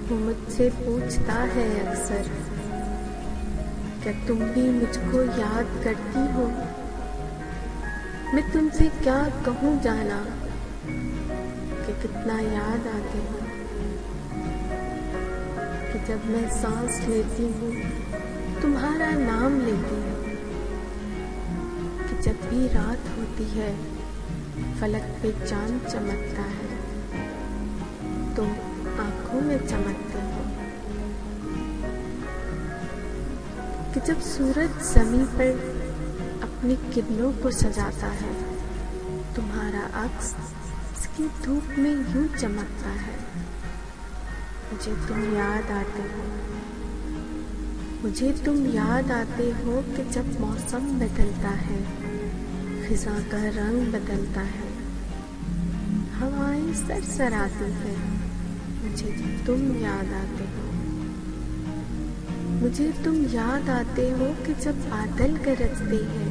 वो मुझसे पूछता है अक्सर, क्या तुम भी मुझको याद करती हो? मैं तुमसे क्या कहूँ जाना कि कितना याद आते हो। कि जब मैं सांस लेती हूँ तुम्हारा नाम लेती हूँ। कि जब भी रात होती है फलक पे चांद चमकता है तो आंखों में चमकते हो। कि जब सूरज ज़मीन पर अपनी किरणों को सजाता है तुम्हारा अक्स इसकी धूप में यूं चमकता है। मुझे तुम याद आते हो, मुझे तुम याद आते हो। कि जब मौसम बदलता है फिजा का रंग बदलता है, हवाएं सरसराती है, मुझे तुम याद आते हो। मुझे तुम याद आते हो कि जब बादल गरजते हैं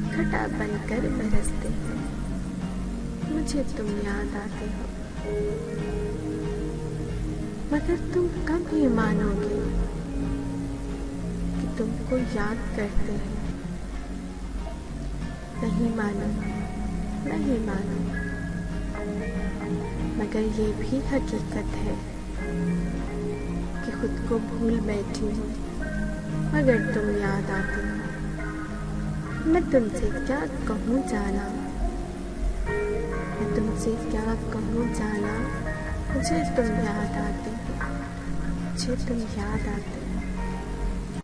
घटा बनकर बरसते हैं, मुझे तुम याद आते हो। मगर तुम कब ये मानोगे कि तुमको याद करते हैं? नहीं मानो, नहीं मानो। मगर ये भी हकीकत है कि खुद को भूल बैठी हूँ मगर तुम याद आते हो। मैं तुमसे क्या कहूँ जाना, मैं तुमसे क्या कहूँ जाना। मुझे तुम याद आते हो, मुझे तुम याद आते हो।